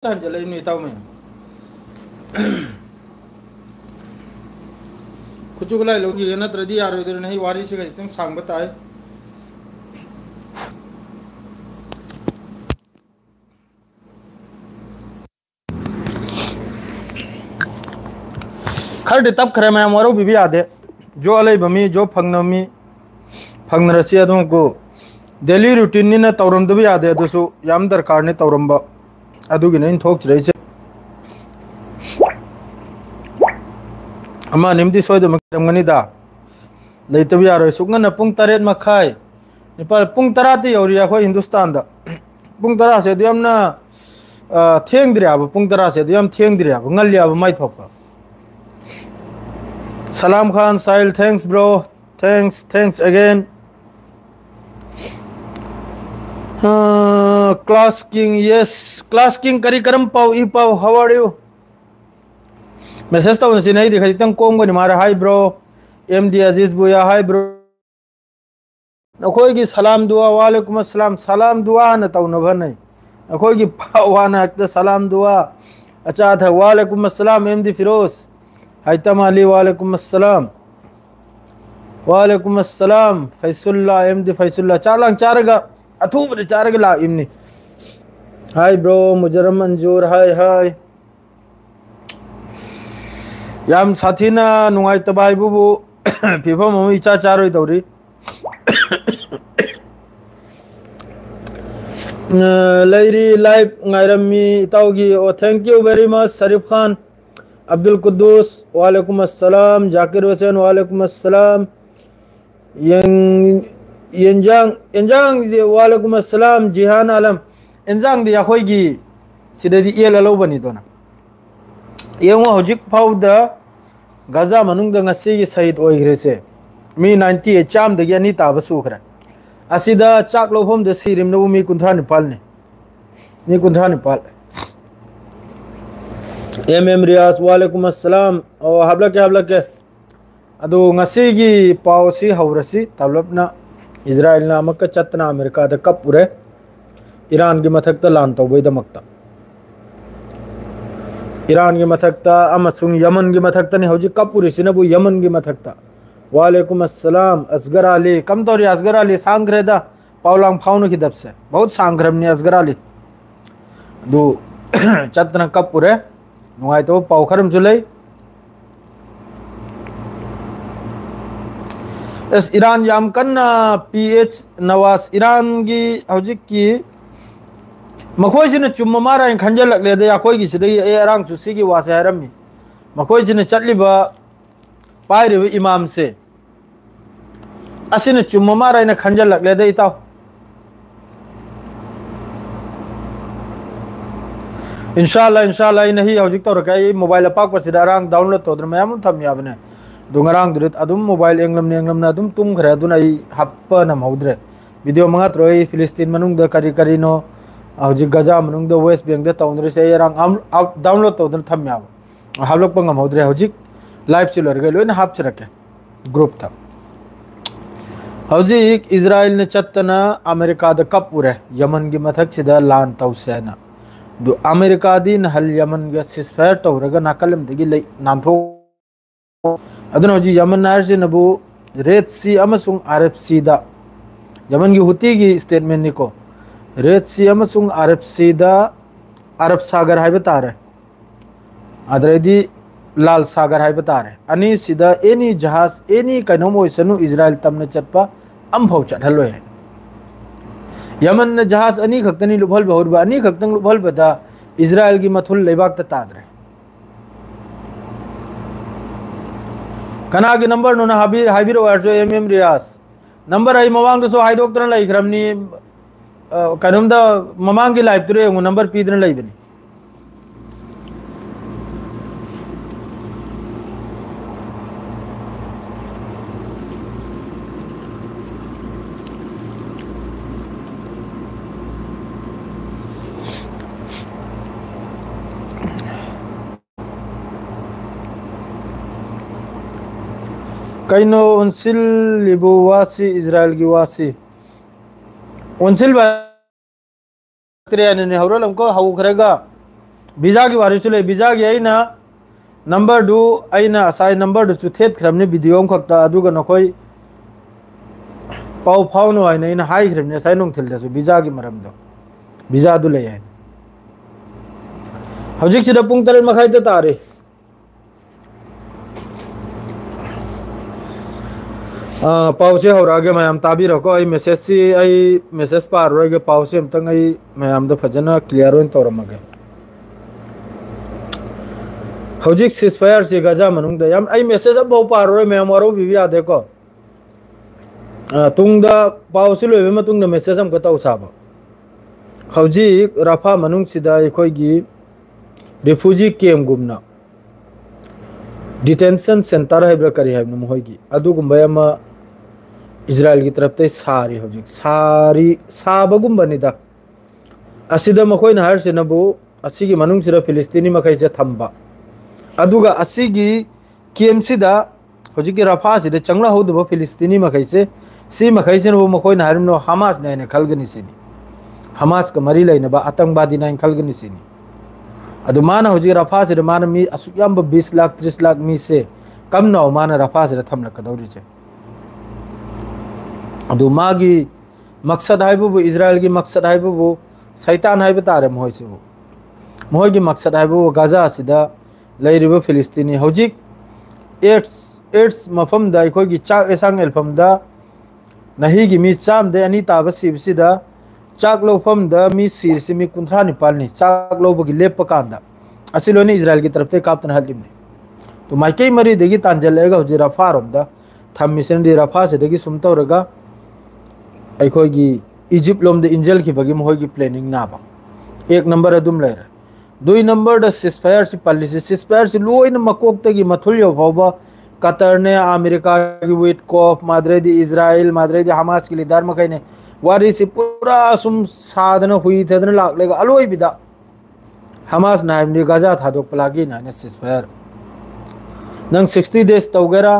हंजल नहीं ताऊ में खुचुगला लोग ये नत्रदी यार इधर नहीं वारी से गई तुम सांग बताए खर तब खरे मैं मरो भी आदे जो अलई बमी जो फंगनमी फंगन रसी अदों को डेली रूटीन नि ना तौरम दबी आदे दोसु याम दरकार ने तौरम बा अदुगी नहीं थोक रही से अमा निमती सोय दम गनी दा लेतबी यारो सुगन पुंग तरेत मखाई नेपाल पुंग तराती और या कोई हिंदुस्तान दा पुंग तरा से दियमना थेंग दिरे अब पुंग तरा से दियम थेंग दिरे अब ngल या माइ थोक सलाम Khan Sahil thanks bro thanks again class king yes class king करी करम पाव ई पाव हाउ आर यू मैसेज तो उनसे नहीं दिखाई तंग कोम को मारा हाय ब्रो एमडी अजीज बुया हाय ब्रो नखोई की सलाम दुआ वालेकुम अस्सलाम सलाम दुआ न तो न भनै नखोई की पावाना त सलाम दुआ अच्छा था वालेकुम अस्सलाम एमडी फिरोज हैतम अली वालेकुम अस्सलाम फैसुल्ला एमडी फैसुल्ला चारलांग चारगा अथुब चारगा ला इमनी हाय ब्रो मुजरम मंजूर हाय याम साथीना नुंगाई तबाई बुबु फिफम हम इचा चारोई तौरी लैरी live ngairami itaugi oh thank you very much Sharif Khan Abdul Quddus वालेकुम अस्सलाम जाकिर हुसैन वालेकुम अस्सलाम yenjang वालेकुम अस्सलाम जिहान आलम enjang di akhoi sidadi el alo bani dona yengo hojik pauda gaza manung da ngasi gi sahid oigre se mi 98 cham da yani ta basu khra asida chak lo hom da sirim no mi kunthra nepal ne mi kunthra nepal mm riyas walaikum assalam o habla ke adu ngasi gi pausi haurasi tablapna israel na makka chatna america da kapure iran gi mathak ta lan to boy da makta Iran की मथकता अमसुंग Yemen की मथकता ने हौजी Kapuri सिनबु Yemen की मथकता वालेकुम अस्सलाम असगर अली कम तो Asghar Ali सांग्रेदा पावलांग faun की दब से बहुत सांग्रम ने असगर अली दु चतना कपूरे नुआई तो पावखरम जुलै इस ईरान याम कन्ना पीएच नवाज ईरान की हौजी की मखोइसिन चुम मारा खंजल लेदे अखोई की सिदई ए अरांग सुसी की वासे हरमी मखोइसिन चटलिबा पाइरिब इमाम से असिन चुम मारा इन खंजल लेदे इताव इंशाल्लाह इन ही हौजिक तो रकाई मोबाइल अपाक पर सिदा अरांग डाउनलोड तो मयाम थम याबने दुंगरांग दुरित अदुम मोबाइल एंगलम ना अदुम तुम खरे दुना ई हप्प नम हौद्रे वीडियो मंगा त्रोई फिलिस्तीन मनुंग द करी नो हौजी गजा मनुंग द वेस्ट बैंक द तौंद्रे से अरांग डाउनलोड तो थम याब हाबलोक पंगम हौद्रे हौजिक लाइव चिलर गए लोइन हाप रखे ग्रुप था हौजिक इजराइल ने चत्तना अमेरिका द कपूरे यमन की मथक सिदा लान तौसेना दु अमेरिका दी नहल यमन ग सिसफायर तौरगा नाकलम दगी ले नानथो अदन हौजी यमन नार से नबु रेड सी अमसुंग अरब सी दा यमन की हुती की स्टेटमेंट निको रेड सी अमसुंग अरब सी दा अरब सागर है बता रहे अदरेदी लाल सागर है बता रहे अनी सिदा एनी जहाज एनी कनोम ओइसनु इजराइल तमने चटपा अम्भव चटहलो है यमन ने जहाज अनी खक्तनी लुभल बहुत बा अनी खक्तन लुभल बता इजराइल की मथुल लेबाक तादरे कना के नंबर नो ना हाबिर वारजो एमएम रियास नंबर आई मवांग सो हाई डॉक्टर लाई खरमनी कनम दा ममांग की लाइव तुरे नंबर पीदन लाई बनी कईनो उनसिल लिबु वासी इजराइल की वासी उनसिल बात्रिया ने हौरल हमको हाउ करेगा वीजा की वारी चले वीजा की आईना नंबर दो आईना असाई नंबर दो चुथेत क्रमने वीडियो खक्ता अदुगा नखोई पाव फाउनो आईना इन हाई क्रमने असाई नोंग थिलदसु वीजा की मरम दो वीजा दु ले आईना हौजिक सिदा पुंग तरह मखाई ते तारे पाव से हो रहा मैम ताबी रखो आई मैसेज से आई मैसेज पार रहे पाव से अमतंग आई मैम द फजना क्लियर होइन तौरमगे हौजिक सिसफायर से गजा मनुंग द याम आई मैसेज अब बहु पार रहे मैम वारो भी आदे को तुंग द पाव से लोबे मतुंग द मैसेज हम कताउ साबा हौजिक रफा मनुंग सिदा एखोइगी रिफ्यूजी कैम्प गुमना डिटेंशन सेंटर है करी है मोहगी अदुगुम्बा इजराइल की तरफ सारी हौजिक सारी साबगुम्बनिदा असिदा मखोइना हरसिनबु असिगी मनुंगसिदा फिलिस्तीनी मखैसे थंबा अदुगा असिगी कैम्पसिदा हौजिकी रफासिदा चंगला होदबो फिलिस्तीनी मखैसे सी मखैसेनबु मखोइना हरमनो हमास ने खलगनी सिनी हमास का मरी लेनबा आतंकवादी नाइन खलगनी सिनी अदु माना हौजिक रफासिदा माना मी असुयाम 20 लाख 30 लाख मी से कम ना माना रफासिदा थमलकदौरिसे अदु मागी मकसद हाइबु इजराइल की मकसद हाइबु सैतान हाइबु तारे मोहइसिबु मोहगी मकसद हाइबु गाजा सिदा लैरिबु फिलिस्तीनी हौजिक एड्स मफम दा अखोगी चाक एसांग एलफम दा नहीगी मी चाम दे अनि ताबा सिबसिदा चाक लोफम दा मी सिरसि मी 19 निपालनी चाक लोबगी लेप कांदा असिलोनी इजराइल की तरफ से काप्तन हलिमने तो माइके मरी देगी तांजलेगा हौजि रफारोम दा थमिसन दि रफा से देगी सुमतौरगा अखोगी इजिप्ट लोम द इंजल की बगी मोहगी प्लानिंग नाबा एक नंबर अदुम लेर दुई नंबर द सिसफायर से पॉलिसी सिसफायर से लोइन मकोक तगी मथुल यो फावबा कतर ने अमेरिका की विटकॉफ माद्रे दी इजराइल माद्रे दी हमास के लीडर मकैने वारी से पूरा सुम साधन हुई थे दन लाग लेगा अलोई बिदा हमास नाइम दी गाजा था दो प्लागी नाने सिसफायर नंग 60 डेज तौगेरा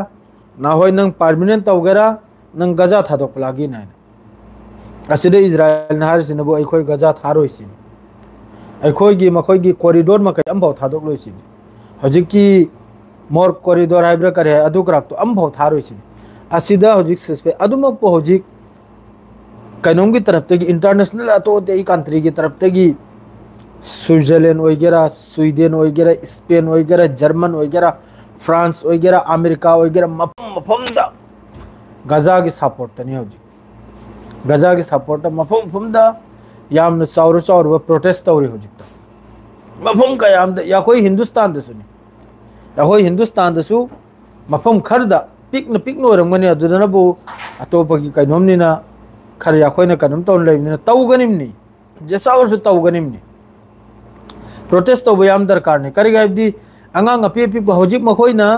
ना होय नंग परमानेंट तौगेरा नंग गाजा था दो प्लागी नाने असिदे इजराइल नहार सिनबो अखोय गाजा थारोइसिन अखोयगी मखोयगी कॉरिडोर मकै अम्बाव थादोक लोइसिन हजिकी मोर कॉरिडोर हाइब्रा करे अदुकराक तो अम्बाव थारोइसिन असिदा हजिक सिसफे अदुमक पो हजिक कनोम की तरफ तगी इंटरनेशनल अतो ते कंट्री की तरफ तगी स्विट्जरलैंड वगैरह स्वीडन वगैरह स्पेन वगैरह जर्मन वगैरह फ्रांस वगैरह अमेरिका वगैरह मफम दा गाजा की सपोर्ट तनी हजिक गाजा की सपोर्ट मफम फुमदा याम चाउर चाउर प्रोटेस्ट तौरी हजिक मफम का याम या कोई हिंदुस्तान दसुनी या कोई हिंदुस्तान दसु मफम खरदा पिकन पिकन ओरमगनी अदुदनबु अतोपगी कइनोमनिना खर या कोई न कनम तौन लेनिना तौगनिमनी जेसावर सु तौगनिमनी प्रोटेस्ट तौब याम दरकार ने करी गाइबदी अंगांग अपि अपि हजिक मखोइना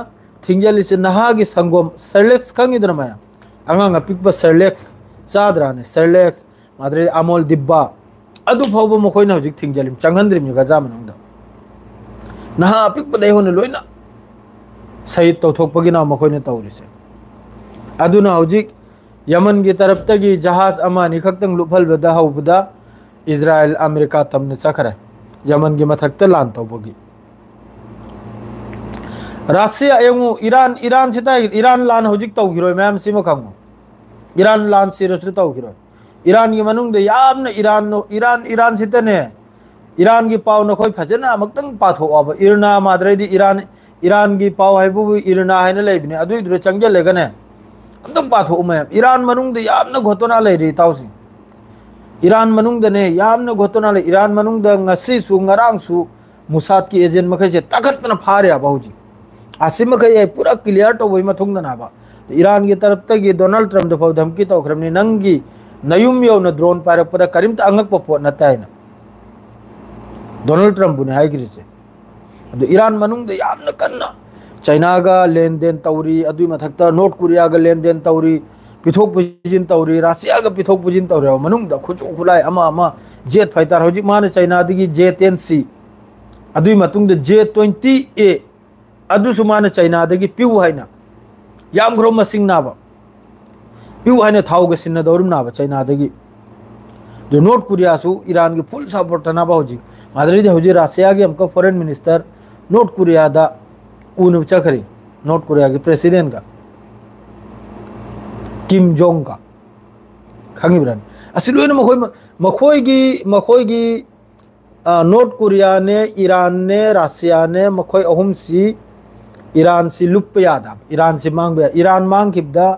थिंगेलिसे नहागी संगोम सरलेक्स खंगिदना माया अंगांग अपि सरलेक्स चाद्राने सरलेक्स माद्रे अमोल दिब्बा अदु फावबो मखोइना हजिक थिंगजलिम चंगहंद्रिम गाजा मनुंगदा नहा अपिक पदे होने लोइना सही तौथोकपगी ना मखोइना तौरिसे अदुना हजिक यमन की तरफ तगी जहाज अमानी खक्तंग लुफलबदा हौबदा इजराइल अमेरिका तमने चखरे यमन की मथक्ता लान तौबगी रशिया एवं ईरान सिता ईरान लान हजिक तौगिरोय मैम सिम खंगो ईरान लान सिरस तौगिरोय ईरान की मनुंग दे यामना ईरान सितने ईरान की पाव न खोय फजना मक्तंग पाथोब इरना माद्रे दी ईरान की पाव हाइबु इरना हाइना लेबिने अदुइ दुरे चंगल लेगने अमतंग पाथो मैम ईरान मनुंग दे यामना घोतोना लेरि ताउसि ईरान मनुंग दने यामना घोतोना ले ईरान मनुंग द ngasi सु ngarang सु मुसाद की एजेंट मखै से ताकतना फारे बाउजी आसिम मखै पूरा क्लियर तो वही मथुंग नाबा ईरान की तरफ तक डोनाल्ड ट्रम्प दफाव धमकी तौखरमनी नंगी नयुम यौन ड्रोन पारपदा करीमत अंगक पोट नतायना डोनाल्ड ट्रम्प ने हाइग्रिसे अदु ईरान मनुंग दे यामना कन्ना चाइना का लेन देन तौरी अदुई मथक्ता नॉर्थ कोरिया का लेन देन तौरी पिथोक पुजिन तौरी रशिया का पिथोक पुजिन तौरी मनुंग दा खुचु खुलाय अमा जेट फाइटर हौजिक माने चाइना दगी J-10C अदुई मतुंग दे J-20A अदु सुमाने चाइना दगी पिउ हाइना याम ग्रोम मसिंग नाबा पिउ हाइना थाउग सिन्ना दौरम नाबा चाइना दगी जो नॉर्थ कोरिया सु ईरान की फुल सपोर्ट ना बाउजी मादरी हौजी रशिया की हमका फॉरेन मिनिस्टर नॉर्थ कोरिया दा उन चखरी नॉर्थ कोरिया के प्रेसिडेंट का किम जोंग का खंगिब्रन असलोइन मखोई की नॉर्थ कोरिया ने ईरान ने रशिया ने मखोई अहुम सी ईरान से लुप याद ईरान से मांग ईरान मांग किबदा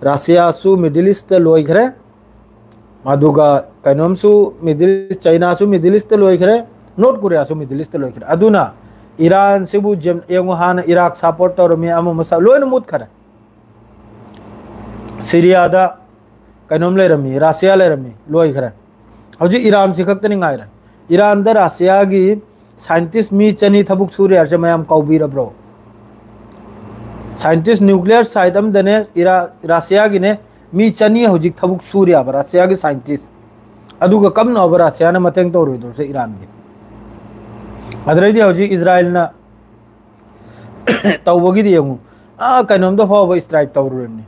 रशिया सु मिडिल ईस्ट लोइखरे मादुगा कनोम सु मिडिल चाइना सु मिडिल ईस्ट लोइखरे नॉर्थ कोरिया सु मिडिल ईस्ट लोइखरे अदुना ईरान से बु जेम एंगो हान इराक सपोर्ट तौर में अम मसा लोइन मुत खरे सीरिया दा कनोम लेरमी रशिया लेरमी लोइखरे हौजी ईरान से खक्तनि गायरे ईरान दा रशिया की साइंटिस्ट मी चनी थबुक सूर्य अर्ज मयाम कौबीरब्रो साइंटिस्ट न्यूक्लियर साइड हम दने रशिया की ने मी चनी हौजिक थबुक सूर्य रशिया की साइंटिस्ट अदुगा कम नव रशिया ने मतंग तौर हुई से ईरान की अदरदी हौजिक इजराइल ना तौबगी दियंगु कनोम दो फाव स्ट्राइक तौरने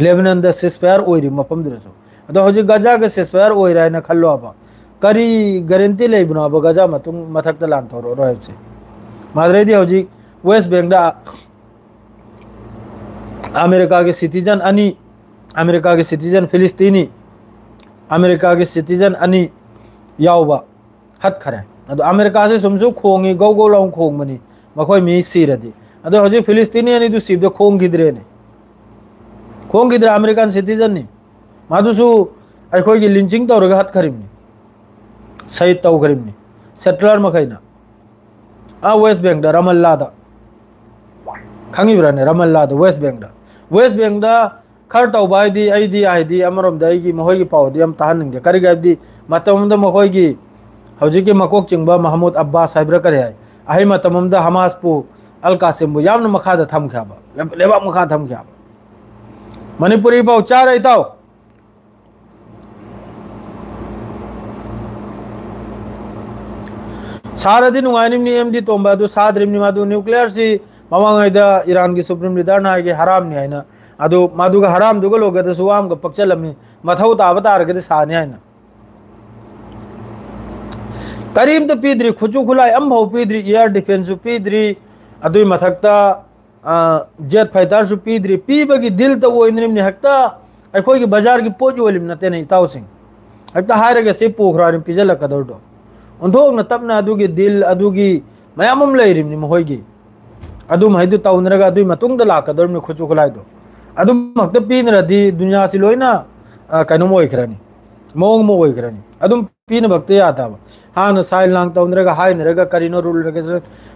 लेबनान द सिसफायर ओइरी मफम दरसो अदो हौजिक गजा के सिसफायर ओइरा न खल्लो अब करी गारंटी लेबनो अब गजा मतुंग मथक लान तौर रोयसे मादरदी हौजिक वेस्ट बैंक दा अमेरिका के सिटीजन अनी अमेरिका के सिटीजन फिलिस्तीनी अमेरिका के सिटीजन अनी यावबा हत खरे अदो अमेरिका से सुमसु खोंगी गौ गौ लाउं खोंग मनी मखोय मी सिरदी अदो हजे फिलिस्तीनी अनी दु सिबदे खोंग गिद्रे ने खोंग गिद्रे अमेरिकन सिटीजन नि मादुसु अखोय की लिंचिंग तौरगा हत खरिमनी सही तौ खरिमनी सेटलर मखैना वेस्ट बैंक दा रमल्ला दा खंगिब्राने रमल्ला दा वेस्ट बैंक दा खर तौबायदी आईदी अमरम दाई महोय की पावदी हम ताहनिंगे करिगदी मतमदा महोय की हौजी की मकोक चिंगबा महमूद अब्बास हाइब्रा करे अहि मतमदा हमास पु अल कासिम बु यामन मखादा थमख्याबा लेबा मखा थमख्याबा मणिपुरी पाव चार इताव सारदी नुगानिमनी एमडी तोंबा दु साद्रिमनी मादु न्यूक्लियर सी मवांगैदा ईरान की सुप्रीम लीडर ना के हराम नि हैना अदु मादुगा हराम दुगा लोगदा सुवाम ग पक्चलमी मथौ ताब तारगदि साने हैना करीम तो पीद्री खुचु खुलाई अम्भौ पीद्री एयर डिफेंस पीद्री अदुई मथक्ता जेट फाइटर सु पीद्री पीबगी दिल तो ओइनरिम नि हक्ता अखोय की बाजार की पोज ओलिम नते नै ताव सिंह हक्ता हायरगे से पोखरानि पिजल कदरदो उन्थोक न तबना अदुगी दिल अदुगी मयामम लेरिम नि महोयगी अदुम हैदु तौनरगा अदुई मतुंग द लाकदरम नि खुचु खुलाइदो अदुम मक्त पीनरदी दुनिया से लोइना कनोम ओइखरानि मोंग मो ओइखरानि अदुम पीन भक्त यादाब हान साइल लांग तौनरगा हाइनरगा करिनो रूल रगे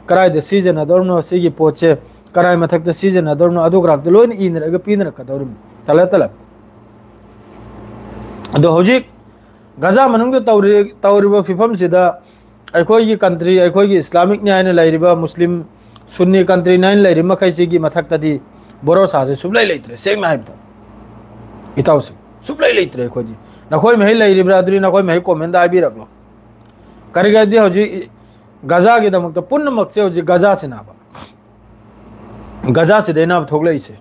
कराय द सीजन अदरनो सिगी पोचे कराय मथक the season अदरनो अदुग्राक the lion इनरगा पीनर Kadaram तला तला अदो हौजिक गजा मनुंग तौरिबा फिफम सिदा अखोय की कंट्री अखोय की इस्लामिक न्याय ने लाइरिबा मुस्लिम सुन्नी कंट्री नाइन लाइरि मखैसी की मथक्तदी बोरो सासे सुबलै लेत्रे सेंगना हाइबदा इतावसे सुबलै लेत्रे खोजी नखोय महै लाइरिब्रा अदुरी नखोय महै कमेंट आबिरगलो करिगदि हौजी गजा की दमक पुन्न मक्से हौजी गजा सिनाबा गजा से देना थोगलैसे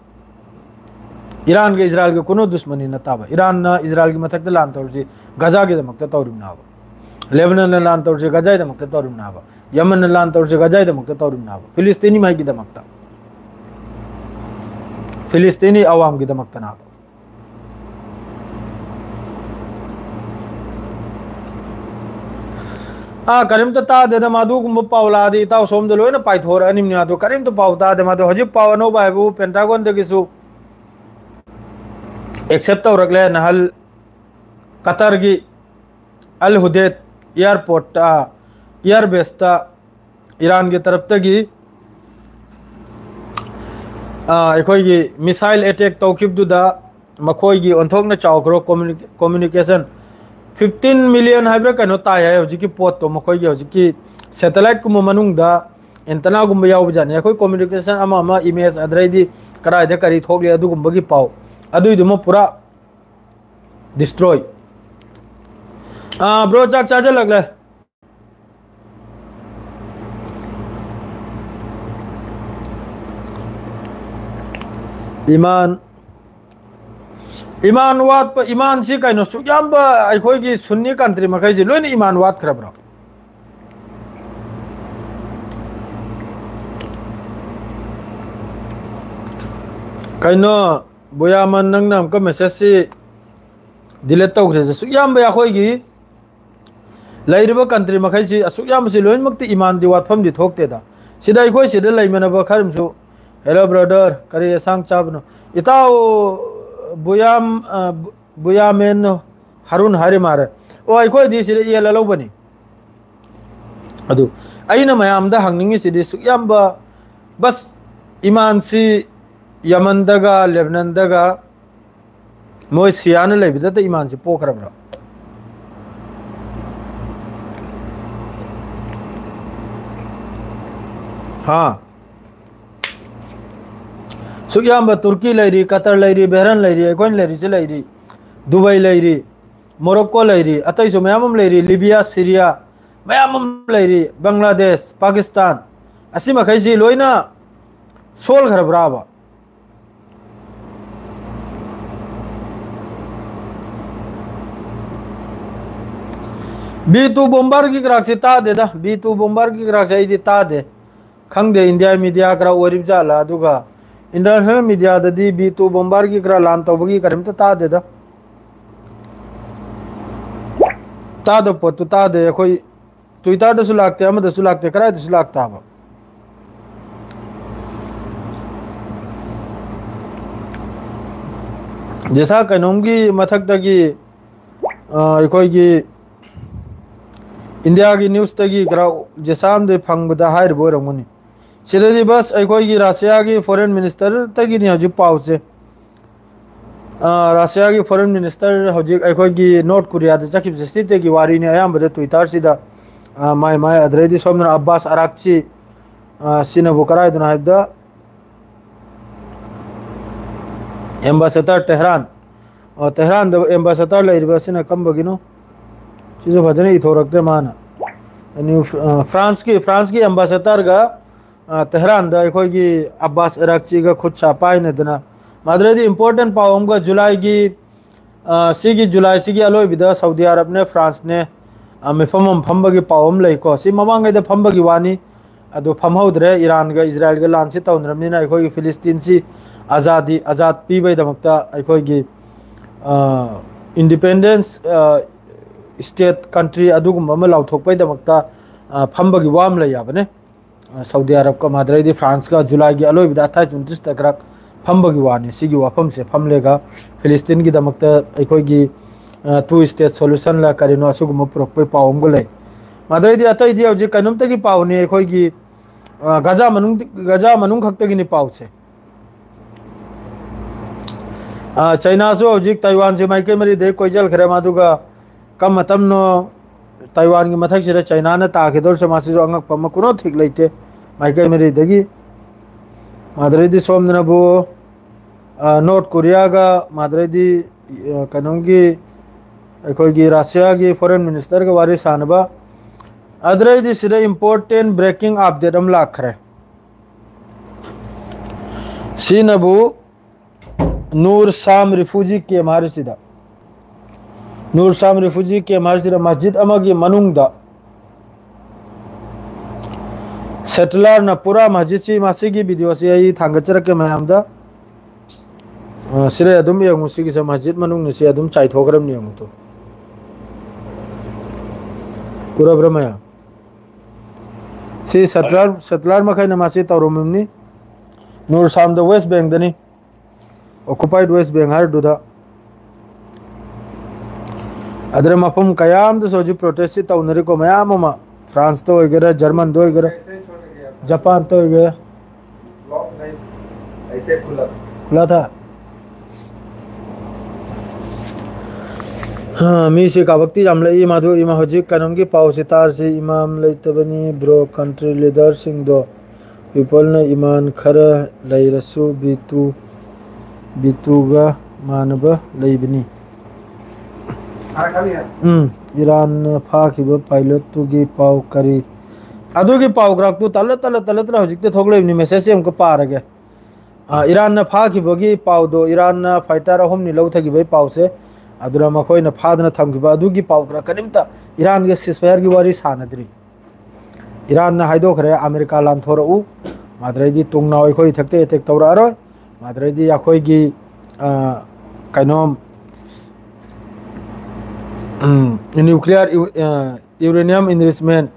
ईरान के इजराइल के कोनो दुश्मनी नताबा ईरान ना इजराइल की मथक्त लान तौरजी गजा के दमक तौरिमनाबा लेबनान ने लान तौरजी गजा के दमक तौरिमनाबा यमन ने लान तौरजी गजा के दमक तौरिमनाबा फिलिस्तीनी माई की दमक फिलिस्तीनी अवाम की दमक तनाबा करीम तो तादे द मादु गुम पावलादी ताव सोम दलो न पाइथोर अनिम न्या तो करीम तो पावता दे मादु हजि पावनो बायबु पेंटागन दे किसु एक्सेप्ट हो रखले नहल कतर की अल हुदैद एयरपोर्ट एयरबेस ईरान की तरफ तगी अखोई की मिसाइल अटैक तौखिबदुदा मखोई की ओंथोकना चावखरो कम्युनिकेशन 15 मिलियन हाइब्रा कनो ताय है हजि की पोत तो मखोई की हजि की सैटेलाइट कुम मनुंगदा एंटेना गुम याव जाने अखोई कम्युनिकेशन अमा इमेज अदरैदी करायदे करी थोगले अदुगुंबगी पाव अदुइदुम पूरा डिस्ट्रॉय ब्रो चाक चार्जर लगले ईमान वात ईमान से कहीं सुयाब अखोगी सुन्नी कंट्री मखै लोन ईमान वात खरब्रो कहीं बुयामन नंगना हमको मैसेज से डिलीट तौग्रे सुयाब अखोगी कंट्री मखै से असुयाब से लोनमक्ति ईमान दी वातफम दी थोक्तेदा सिदा अखोई सिदा लैमनब खरमसु हेलो ब्रदर करी सांग चाबनो इताओ बुयाम बुयामेन हारून हारे मारे ओ अखोई दी सिदा ये ललौबनी अदु अइना मयामदा हंगनिंगी सिदी सुयाब बस ईमान सी यमन दगा लेबनान दगा मोय सियान लेबिदा ईमान से पोखरब्रा हाँ सुयाब तुर्की लेरी कतर लेरी बहरन लेरी अखोन लेरी से लेरी दुबई लेरी मोरक्को लेरी अतैसु मयाम लेरी लिबिया सीरिया मयाम लेरी बांग्लादेश पाकिस्तान असी मखैसी लोइना सोल खरब्राबा B2 बॉम्बर की ग्राक से ता दे दा B2 बॉम्बर की ग्राक से इदी ता दे खंगदे इंडिया मीडिया करा ओरिब जाला दुगा इंटरनेशनल मीडिया ददी B2 बॉम्बर की करा लान तौबगी करम ता दे दा ता दो पोतु ता दे कोई ट्विटर दसु लागते हम दसु लागते करा दसु लागता बा जैसा कनोंगी मथक तगी कोई की इंडिया की न्यूज़ तगी करा जैसाम दे फंगबदा हायर बोरंगनी सिददी बस अखोई की रशिया की फॉरेन मिनिस्टर तगी ने हजु पाव से रशिया की फॉरेन मिनिस्टर हजु अखोई की नॉर्थ कोरिया दे चखिब स्थिति की वारी ने आयाम बदे ट्विटर सिदा माय माय अदरेदी सोमन अब्बास अराक्ची सिना बुकराय दुना हबदा एम्बेसडर तेहरान और तेहरान द एम्बेसडर लेरिबा सिना कम बगिनो चीज़ भजन इथोरकते माना फ्रांस की एम्बेसडर का तेहरान द अखोई की अब्बास अराक्ची का खुद छापाई ने दना मदरेदी इंपॉर्टेंट पावम का जुलाई की अलोई बिदा सऊदी अरब ने फ्रांस ने मिफम फंबगी पावम लेको सी ममांग दे फंबगी वानी अदो फमहौद्रे ईरान का इजराइल का लान से तौनरमनिना अखोई फिलिस्तीन सी आजाद पीबई दमक्ता अखोई की इंडिपेंडेंस स्टेट कंट्री अदुगुम लाउथोपई दमक्ता फंबगी वाम ले याबने सऊदी अरब का मदरेदी फ्रांस का जुलाई की अलोई बिदा 28-29 तक फंबगी वानी सिगी वाफम से फमलेगा फिलिस्तीन की दमक्ता अखोई की 2 स्टेट सॉल्यूशन ला करिनो असुगुम पुरकपै पावम गो ले मदरेदी अतैदी हौजी कनुमतगी पावनी अखोई की गजा मनुंग खक्तगी नि पाव से चाइना सो हौजी ताइवान से माइके मरी दे कोइजल खरे मादुगा कम मतम नो ताइवान की मथक से चाइना ने ताकेदोर से मासी जो अंगक पम कुनो ठीक लेते माइके मेरी देगी मदरेदी सोमनबो नॉर्थ कोरिया का मदरेदी कनोंगी अखोई की रशिया की फॉरेन मिनिस्टर के बारे सानबा अदरेदी सिरे इंपॉर्टेंट ब्रेकिंग अपडेट हम लाखरे सीनबो नूर शाम रिफ्यूजी के हमारे सीधा नूर शाम रिफ्यूजी के हमारे मस्जिद अमगी मनुंगदा सेटलर न पूरा मस्जिद सी मासी की वीडियो से यही थांगचर के मयामदा सिरे अदुम यंगुसी की मस्जिद मनुंग से अदुम चाइथोगरम नि यंगु तो पूरा ब्रह्मया सी सेटलर मखै न मासी तौरमनि नूर शाम द वेस्ट बैंक दनी ऑक्युपाइड वेस्ट बैंक हर दुदा अदर मफम कयाम द सोजि प्रोटेस्ट तौनरी को मयाम फ्रांस तो वगैरह जर्मन तो वगैरह जापान तो वगैरह ऐसे खुला था हाँ मी से का वक्ति जाम ले माधु इमा हजी कनम की पाव सितार से इमाम लेतबनी ब्रो कंट्री लीडर सिंह दो पीपल ने ईमान खर लैरसु बितुगा मानब लैबनी ईरान फाखिब पायलट तुगी पाव करी अदुगी पाव ग्राक तु तल हजिकते थोगलेबनी मेसेज हमको पारगे ईरान फाखिबगी पाउदो ईरान फाइटर अहुमनि लौथगिबै पाउसे अदुरा मखोइना फादना थमगिबा अदुगी पाउ खरा कनिमता ईरान के सिसफायर की वारी सानद्री ईरान ना हाइदोखरे अमेरिका लांथोरउ माद्रैदी तुंगना अखोइ थक्ते एटेक तौरारो माद्रैदी अखोइगी कैनोम न्यूक्लियर यूरेनियम इनरिचमेंट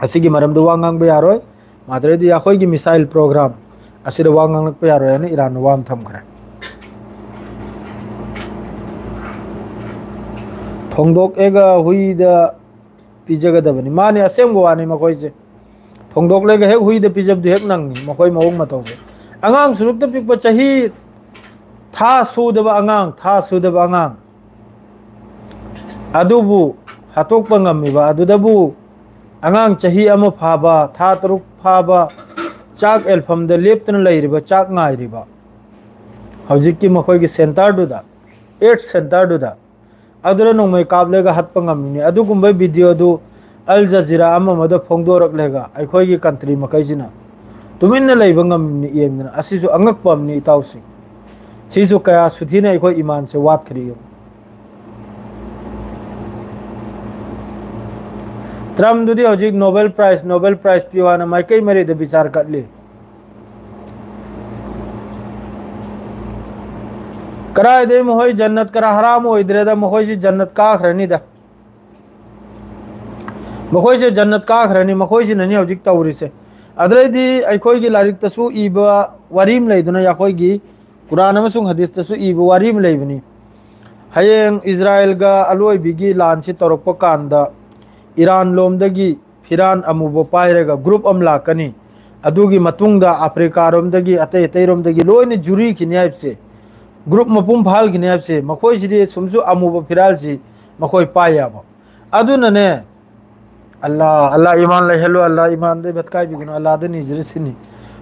असिगी मरमदो वांगांग बेयारोय माद्रैदी अखोइगी मिसाइल प्रोग्राम असिदा वांगांग बेयारोय ने ईरान वाम थमखरे थोंदोक एगा हुईदा पिजगदबनी माने असेंगो वाने मखोइसे थोंदोक लेगा हेक हुईदा पिजबदु हेक नंगनी मखोइ मवंग मतौसे अंगांग सुरुक्ता पिकप चही था सुदबा अंगांग अदुबु हातोकपा ngamiba adudabu angang chahi ama phaba tha taruk phaba chak elpham da leptana leiriba chak ngairiba hojikki makhoi gi center du da 8 center du da adura nongmai kable ga hatpa ngamni adugumba video du al jazeera ama mada phongdorak lega aikhoi gi country makai jina tuminna leiba ngamni yengna asisu angak pamni tausi sisu kaya suthina aikhoi iman se wat khriyo Trump दुदी हजिक Nobel prize पिवाना माइकई मरे the विचार कटली कराय दे मोहई जन्नत करा हराम हो इधरे द मोहई से जन्नत का खरनी द मोहई से जन्नत का खरनी मोहई से ननी हजिक तौरी से अदरे दी अखोई की लारिक तसु इब वरीम लेदुना याखोई की कुरान अमसुंग हदीस तसु इब वरीम लेबनी हयेंग इजराइल गा अलोय बिगी लांची तोरप कांदा ईरान लोमदगी फिरान अमुबो पायरेगा ग्रुप अम लाकनी अदुगी मतुंगदा अफ्रीका रोमदगी अतै अतै रोमदगी लोइने जुरी खिनियाब से ग्रुप मपुम फाल खिनियाब से मखोइ सिदि सुमसु अमुबो फिराल सी मखोइ पायाबो अदुनने अल्लाह अल्लाह ईमान ले हेलो अल्लाह ईमान दे बतकाय बिगनो अल्लाह दे निजरि सिनी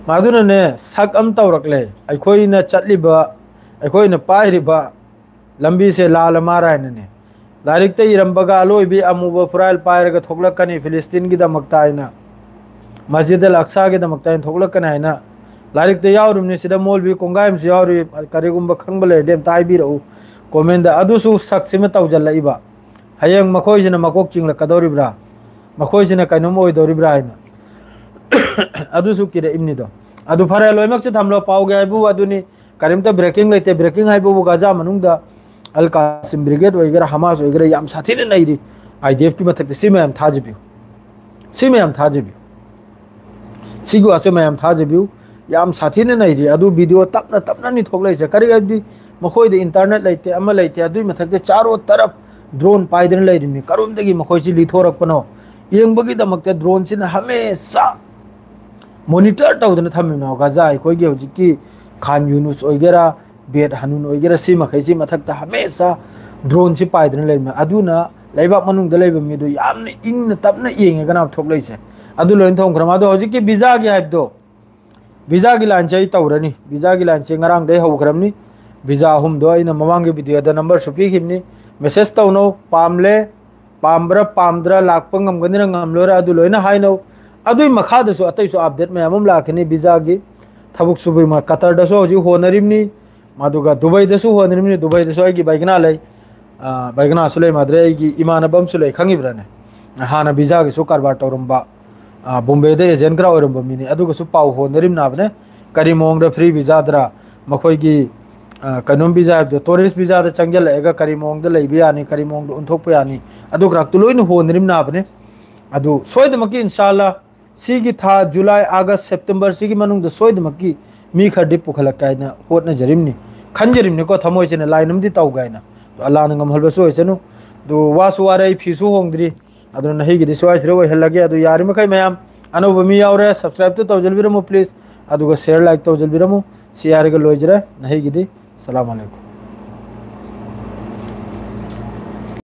मादुनने सक अम तौरकले अखोइना चटलिबा अखोइना पायरिबा लंबी से लाल मारायनने लारिक इरंबगा अलोबी अमुब फुराइल पायरगा थोकलकनी फिलिस्तीन की दमकता है मस्जिद अल अक्सा की दमकता थोकलकनी है लारिक यावरुमनी सिदा मौलवी कोंगायम से यावरी करिगुंबा खंगबले डेम ताइबिरउ कमेंट अदुसु सक्सिम तौजल्लइबा हयंग मखोइजना मकोक चिंगलकदौरिब्रा मखोइजना कैनोम ओइदौरिब्रा हैना अदुसु किरे इमनिदो अदु फरे लोइमक से थमलो पाउगे आइबु अदुनी करिमता ब्रेकिंग लेते ब्रेकिंग आइबु गाजा मनुंगदा अल कासिम ब्रिगेड वगैरह हमास वगैरह याम साथी ने नहीं दी आईडीएफ की मत सिमयम थाजबियो सिगु आसे मयम थाजबियो याम साथी ने नहीं दी अदु वीडियो तपना नि थोक लैसे करी गबदी मखोइ दे इंटरनेट लेते अमा लेते अदु मथक चारों तरफ ड्रोन पाइदन लेरिमी करुमदगी मखोइ सि लिथोरकपनो येंबगी दमकते ड्रोन सिन हमेशा मॉनिटर तौदन थमिनो गाजा अखोइ गे होजिकी खान यूनुस वगैरह बेट हनुन वगैरह से मखैसी मथक हमेशा ड्रोन से पाइदन लेमे अदुना लेबा मनुंग द लेबा मिदु यामने इंग तपना येंगेगना थोकलैसे अदु लोइन थोंखरम अदु हजिकी वीजा गे हाइबदो वीजा गी लांचै तौरनी वीजा गी लांचै ngरang दे हौखरमनी वीजा हुम दो इन मवांगे वीडियो द नंबर सुपी खिमनी मेसेज तौनो पामले पामब्रा पामद्रा लाखप ngमगनि ngमलोरा अदु लोइना हाइनो अदुई मखादसु अतैसु अपडेट मयामम लाखनी वीजा गी थबुक सुबई मा कतर दसो हजि होनरिमनी मादुगा दुबई दसु होनरिमनी दुबई दसु आइगी बाइगना लै बाइगना सुलै माद्रे आइगी इमानबम सुलै खंगिब्राने हाना वीजा गी सु कारबार तौरमबा बॉम्बे दे एजेंट करा ओरम मिनी अदुगा सु पाउ होनरिम नाबने करीमोंग द फ्री वीजा दरा मखोई गी कनोम वीजा द टूरिस्ट वीजा द चंगल एगा करीमोंग द लैबि यानी करीमोंग द उनथोक यानी अदु ग्राक तुलोइन होनरिम नाबने अदु सोयदमकी इंशाल्लाह सिगी था जुलाई अगस्त सितंबर सिगी मनुंग द सोयदमकी मी खरदि पुखलकायना होटना जरिमनी खंजरिमनी को थमोइचने लाइनमदि तौगायना तो अल्लाह न गमहलबसु होइचनु दो वासु वारै फिसु होंगद्रि अदु नहिगिदि सोइसरो हेलगे अदु यारिमखै मयाम अनोब मी यावरे सब्सक्राइब तो तौजलबिरमु प्लीज अदुगा शेयर लाइक तौजलबिरमु सियारगा लोइजरे नहिगिदि अस्सलाम वालेकुम।